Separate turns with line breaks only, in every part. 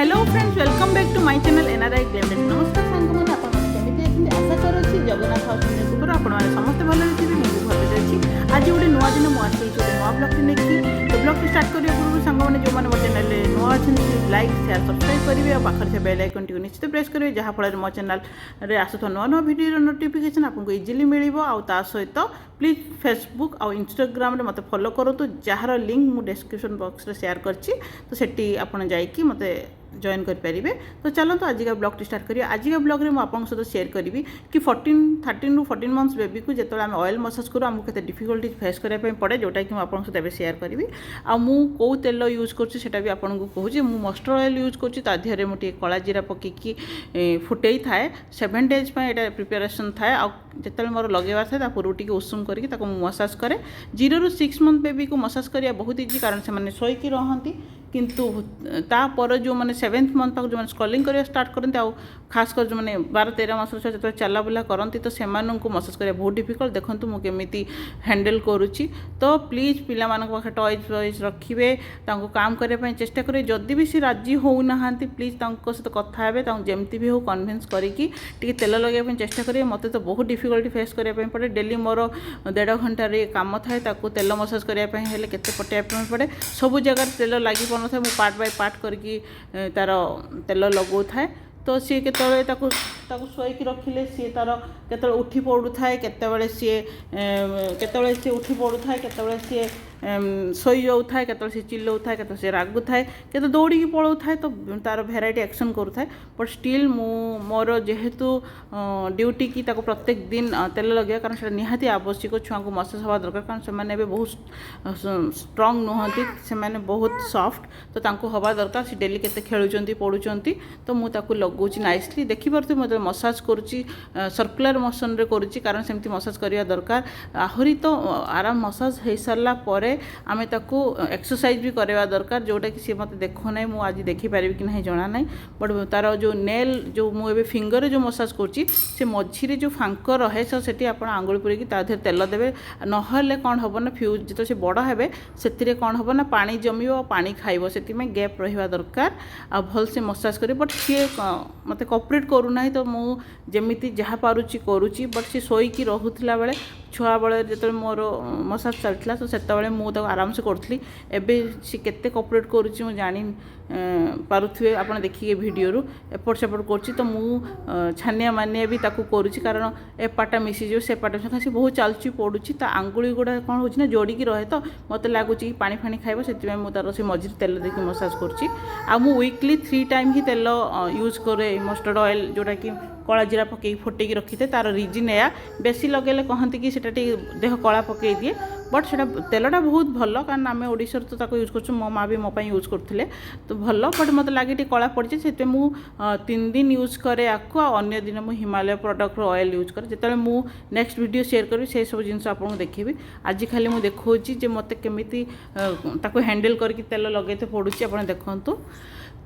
Hello friends, welcome back to my channel NRI ग्लेमडेट। नमस्कार सांगमने, आपण केमिति अछिन आशा करूछि जगन्नाथ अछिन गुरु आपण माने समस्त भले रहिबे। मु भले अछि। आज गोटे नुआ दिन मु आसी गोटे नुआ ब्लॉग टी नेकी तो ब्लॉग टी स्टार्ट करिया पूर्व सांगमने जो माने मो चैनल नुआ अछिन लाइक शेयर सब्सक्राइब करिवे और पाखर से बेल आइकन टी निश्चित प्रेस करिवे, जहा फल मो चैनल रे आसुथ नुआ नुआ वीडियो नोटिफिकेशन आपको इजिली मिलिबो। आ ता सहित प्लीज फेसबुक और इंस्टाग्राम रे मते फॉलो करंतु, जार लिंक मु डिस्क्रिप्शन बॉक्स रे शेयर करछि, तो सेठी आपण जाईकी मते जॉइन करें। तो चलते आज का ब्लॉग स्टार्ट करिए। आज का ब्लॉग में मुझे सहित शेयर करी कि 13 ରୁ 14 मंथ्स बेबी को जो आम ऑयल मसाज करूँ आमको केते डिफिकल्टीज फेस करने पड़े, जोटा कि मुझे सहित शेयर करी। आउ तेल यूज करा भी आपको कहूँ। मु मस्टर्ड ऑयल यूज कर मुझे कला जीरा पकईकी फुटे थाए 7 डेज यहाँ प्रिपेरेसन थाए। आते मोर लगेबार था पूर्व टी उषुम करके मसाज करे। 0 ରୁ 6 मंथ बेबी को मसाज करा बहुत इजी, कारण से शोक रहती, किंतु तापर जो मैंने 7th मंथ तक जो स्कलिंग करिया स्टार्ट करते आ खास कर जो मैंने 12-13 मास जो चला बुला करती, तो से मसाज करिया बहुत डिफिकल्ट। देखो मुझे हैंडल करुच्ची। तो प्लीज पिला पाखे टॉयज वॉयज रखिए, काम करने चेष्टा करें। जदि भी सी राजी होना प्लीज सहित कथा हे, जमती भी हो कन्विन्स करके तेल लगे चेष्टा करें। मत तो बहुत डिफिकल्टी फेस करने पड़े। डेली मोर 1.5 घंटे काम थाए, तेल मसाज करने के पटेया पड़े। सब जगह तेल लगी पार ना, मुझे पार्ट बाय पार्ट करके तार तेल लगो थाए। तो सी के शोक रखिले सी तार के उठी पड़ू थाए, केतबेले सी उठी पड़ू थाए, केतबेले सी शोई जाऊ थाए, केतबेले सी चिल्लाऊ थाए, केतबेले सी रागु थाए, केते दौड़ी पड़ू थाए। तो तार भेराइटी एक्शन करू थाए। बट स्टिल मोर जेहेतु ड्यूटी की प्रत्येक दिन तेल लगे, कारण से निहाती आवश्यक। छुआ को मसाज हवा दरकार, कारण से माने बहुत स्ट्रॉन्ग नुहति, से माने बहुत सॉफ्ट, तो तांको हवा दरकार। से डेली केते खेलुचंती पड़ुचंती, तो मु ताको लगौची नाइसली। देखि परथि मते मसाज करूची, सर्कुलर मोशन रे करूची, कारण सेमती मसाज करिया दरकार। आहुरी तो आराम मसाज हे सरला परे आमे ताको एक्सरसाइज भी करवा दरकार, जोटा कि सी मते देखो नै, मु आज देखि पारिबि कि नहीं जणा नै। बट तार जो नेल जो मु एबे फिंगर रे जो मसाज करची, से मझी रे जो फांक रहे, सो सेठी आपण आंगुल पुरे कि ता देहर तेल देबे। नहले कोन हबो ना, फ्यूज जतो से बड़ हेबे सेतिरे कोन हबो ना, पानी जमियो, पानी खाइबो, सेति में गैप रहिबा दरकार। आ भल से मसाज करे। बट सी मते कोऑपरेट करू नाही, तो मु जेमिति जहा पारुची करूची। बट सी सोईकी रहुतला बेले, छुआ बेले जतो मोर मसाज चलतला, तो सेता बेले मु तो आराम से करथली। एबे सी केते कोऑपरेट करूची मु जानि पारुथुवे, आपण देखिए वीडियो रु एपट सेपट करची। तो मु छानिया मानिया भी ताकू करूची, कारण ए पाटा मिसी जो से पाटा से बहुत चालची पड़ुची। ता आंगुली गुडा कोन होची ना जोड़ी की रहे, तो मते लागुची कि पानी फानी खाइबो, सेति मु तार से मझिर तेल देके मसाज करची। आ मु वीकली 3 टाइम ही तेल यूज करे। मस्टर्ड ऑयल जोटा कि कला जीरा पकई फुटेकी रखी थे, तार रिजन या बेसी लगेले कहती कि सेटा देह कला पकई दिए। बट से तेलटा बहुत भल, कारण आम ओडिशा तो ताको यूज कर, मो माँ भी मो यूज करते, तो भल। बट मत लगे कला पड़ी से 3 दिन यूज करे आपको। अन्य दिन मुझे हिमालय प्रोडक्ट ऑयल यूज करे। जिते मु नेक्स्ट वीडियो शेयर करी से सब जिन आपको देखी। आज खाली मुझे देखी मत केमी हैंडल करके तेल लगे पड़ुची, आप देखु।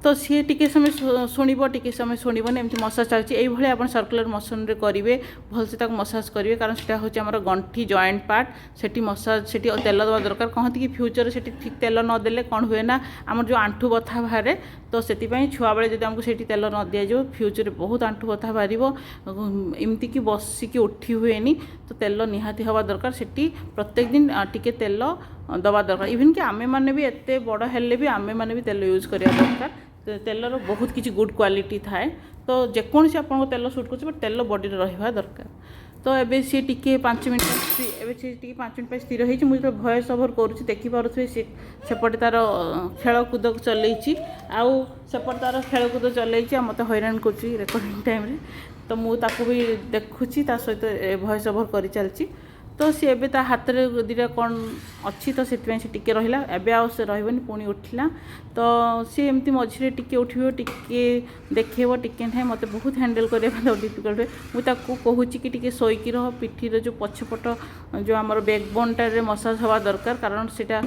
तो सी टिके समय शुणव, टिके समय शुणवन, एमती मसाज चलती। ये आप सर्कुलर मोशन रे करेंगे, भलसे मसाज करेंगे, कारण से हूँ आम गंठी जॉइंट पार्ट। से मसाज से तेल देवा दरकार। कहती कि फ्यूचर से ठीक तेल नदेले कौन हुए ना, आम जो आंठू बथा बाहर, तो से छुआ बेले जब आमको से तेल न दिज्व, फ्यूचर बहुत आंठू बथा बाहर। एमती कि बसिकी उठी हुए, तो तेल निहाती हवा दरकार। से प्रत्येक दिन टिके तेल दवा दरकार। इवन कि आमे माने भी एते बड़ हेल्ले भी आमे माने भी तेल यूज करिया दरकार। तेलर बहुत किसी गुड क्वालिटी थाए, तो जेकोसी आपको तेल सुट कर, तेल बॉडी रहा दरकार। तो एबे सी टिके 5 मिनट एबे सी टिके 5 मिनट स्थिर होइछि। मुझे भॉइस ओवर करूछि, देखि पारुथि से सेपटे तार खेलकूद चलैछि, आउ सेपटे तार खेलकूद चलैछि। मत हैरान करुछि रेकर्डिंग टाइम रे, तो मु ताकू भी देखुछि, ता सहित भॉइस ओवर करि चलछि। तो सी एबे ता हाथ रे दिरा कौन अच्छी, तो से टिके रहिला। एबे आउ से रहबनी, पुणी उठिला। तो सी एमती मझिरे टिके उठिबो, टिके देखेबो, टिके नहीं। मते बहुत हैंडल करबा तो डिफिकल्ट है। मु ताकू कहूची कि टिके सोईकी रह, पिठीर जो पछपट जो आमर बैकबोन रे मसाज हवा दरकार, कारण सेटा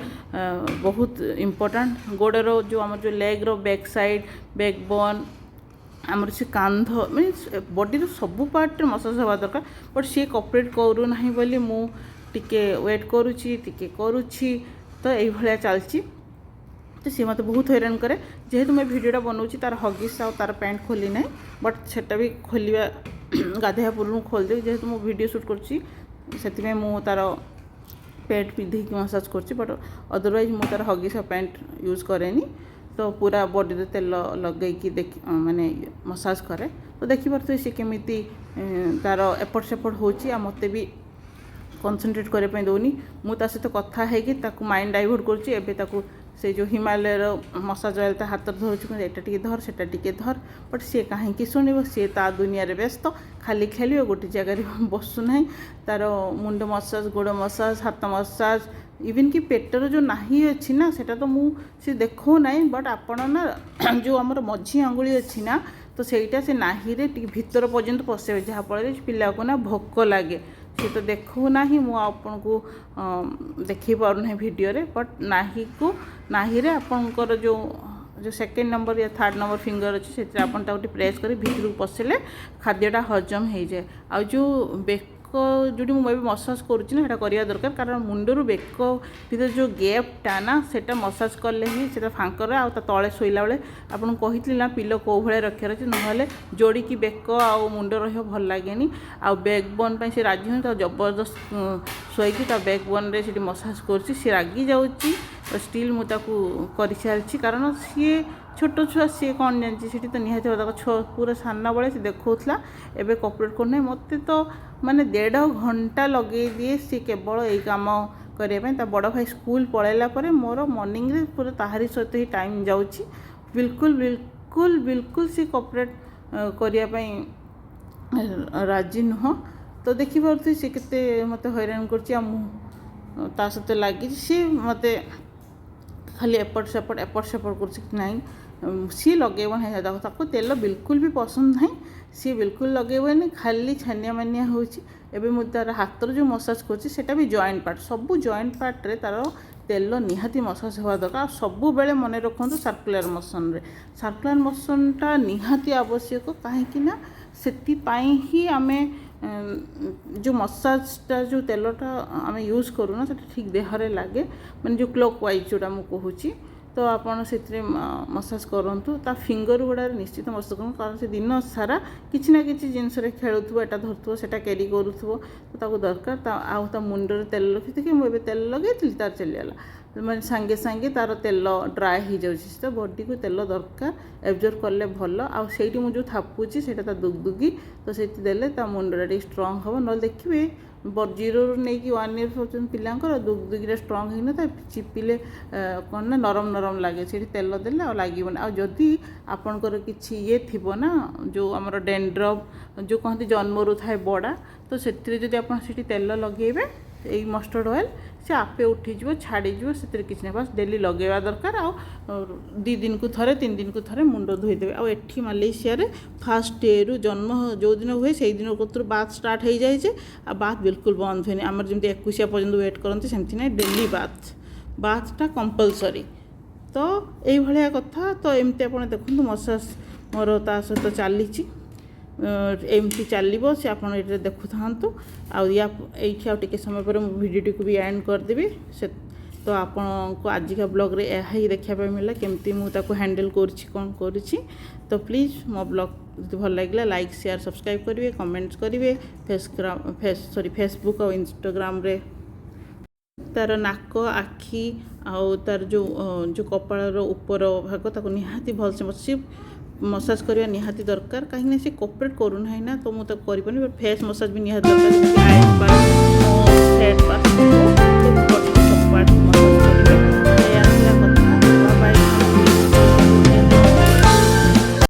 बहुत इम्पोर्टेंट। गोड़र जो आमर जो लेग रो बैक साइड बैकबोन, आमर से कांध मीन बॉडी सब पार्ट मसाज हवा दरकार। बट सी कोऑपरेट करू नाही बोली मु टिके वेट करुची, टिके करुची। तो ये चलची। तो सी मत बहुत हैरान करे जेहेतु मैं भिडियोटा बनाऊँगी तार हगिस आ तार पैंट खोली ना बट सेटा भी खोलिया गाधोया पूर्व खोलदे जेहेतु मो वीडियो शूट कर मु तार पैंट पिंधिकी मसाज कर बट अदरवाइज मु तार हगिस आ पैंट यूज कैनि तो पूरा बॉडी रे तेल लगेगी देख माने मसाज करे तो देखिपे सी केमी तार एपट सेपट होची मते भी कनसेंट्रेट करने दौनी मुझे सहित कथा है माइंड डाइवर्ट करुँचे से जो हिमालय मसाज ऑयल हाथ धरुच्छे एटा टिके धर सेटा टिके धर बट सी कहीं शुणव सी ता दुनिया व्यस्त खाली खेल गोटे जगार बसुना तार मुंड मसाज गोड़ मसाज हाथ मसाज इवन कि पेटर जो नाही अच्छी ना सेटा तो मुझे देखो ना बट आपण ना जो आमर मझी आंगुली अच्छी ना तो सहीटा से नाही रे भीतर पर्यंत पशे जहाँफल पिला को ना भोक लगे सी तो देखो ना मुझे को देखी पारना वीडियो रे बट नाही को नाही रे आपणकर जो जो सेकेंड नंबर या थर्ड नंबर फिंगर अच्छे से आप प्रेस कर भीतर पशिले खाद्यटा हजम हो जाए आ जो बेक जो मुझे मसाज करुँचा करवा दरकार कारण मुंडर बेक भर जो गैपटा ना सेटा मसाज कले ही से फाँकर आ तले शोला बेले आपको कही ना पिलो कौ भाई रखार अच्छे ना जोड़ी बेक आ मुंड रही भल लगे आ बैक बोन से राजी हुई जबरदस्त शोईकी बैक बोन से मसाज कर रागी जाऊँगी स्टिल मुझे कर सारी कारण सी छोट छुआ सी कौन जानी तो निहती छुआ पूरा सान बेले से देखा एवं कपरेट करना मत तो माने 1.5 घंटा लगे दिए सी केवल यही कम करने बड़ भाई स्कूल पलैला मोर मॉर्निंग रे पूरा ताहारी सहित ही टाइम जाऊँगी बिल्कुल बिल्कुल बिल्कुल सी कपरेट करने राजी नुह तो देखिपे सी के मत हैरान कर सहित लगी सी मत खाली एपट सेपट कर सी लगेब ना तेल बिल्कुल भी पसंद ना सी बिल्कुल लगेबनी खाली छानिया मानिया होबे मुझे तार हाथ जो मसाज कर भी जॉइंट पार्ट सबू जॉइंट पार्ट रे तार तेल निहाती मसाज हवा दरकार सबु बेले मन रखु सर्कुलर मोशन रे सर्कुलर मोशनटा निहाती आवश्यक कहीं से ही आमे जो मसाजटा जो तेलटा आम यूज करूना से ठीक देहरे लगे मैंने जो क्लॉक वाइज जोटा मुझे तो आपड़ से मसाज करूँ ता फिंगर गुड़ा निश्चित मसाज करूँ कारण से दिन सारा किसी ना कि जिनस खेलुव एटा धरुव से कैरी करूँ तो दरकार आ मुंडे तेल रखी कि मुझे तेल लगे तार चलीगला मैंने सांगे सांगे तार तेल ड्राए हो जाऊँगी तो बॉडी को तेल दरकार एब्जर्व कले भल आईटी मुझे थापुची से दुगदुगी तो से देले मुंडा स्ट्रंग हम ना देखिए 0 ରୁ ନେଇକି 1 ଇୟର୍ ପର୍ଯ୍ୟନ୍ତ ପିଲାଙ୍କର ଦୁଗଦୁଗିରେ ଷ୍ଟ୍ରଙ୍ଗ ହେଇନଥାଏ ଚିପିଲେ କ'ଣ ନା ନରମ ନରମ ଲାଗେ ସେଠି ତେଲ ଦେଲେ ଆଉ ଲାଗିବନି ଆଉ ଯଦି ଆପଣଙ୍କର କିଛି ଇଏ ଥିବ ନା ଯେଉଁ ଆମର ଡେଣ୍ଡ୍ରଫ୍ ଯେଉଁ କହନ୍ତି ଜନ୍ମରୁ ଥାଏ ବଡ଼ା ତ ସେଥିରେ ଯଦି ଆପଣ ସେଠି ତେଲ ଲଗେଇବେ ଏଇ ମଷ୍ଟର୍ଡ ଅଏଲ୍ से आपे उठीज छाड़ीज से किसी ना बस डेली लगेवा दरकार आ 2 दिन को थरे 3 दिन को थरे मुंड धोईदेवे आठी मालेशिया रे फास्ट डे रु जन्म जो दिन हुए से दिन को बाथ स्टार्ट हो जाए आ बाथ बिल्कुल बंद हुए आम जमी 21 पर्यंत वेट करते सेमती ना डेली बाथटा कंपलसरी तो यही भाया कथा तो एमती आप देखो मसाज मोर ता सहित चली एमती चलो से आप देखु था आया टे समय पर भिडियो को भी एंड करदेवी से तो आपन को आजिका ब्लॉग रे यही देखा मिला केमती मुझे हैंडल कौन कर तो प्लीज़ मो ब्लॉग भल लगे लाइक शेयर सब्सक्राइब करेंगे कमेंट्स करेंगे फेसबुक और इंस्टाग्राम रे तार नाक आखि आउ तार जो जो कपाल ऊपर भाग ताको निहाती भल से बस मसाज करवा निहाती दरकार कहीं से कोऑपरेट करूना है ना तो मुझे कर फेस मसाज भी निहाती दरकार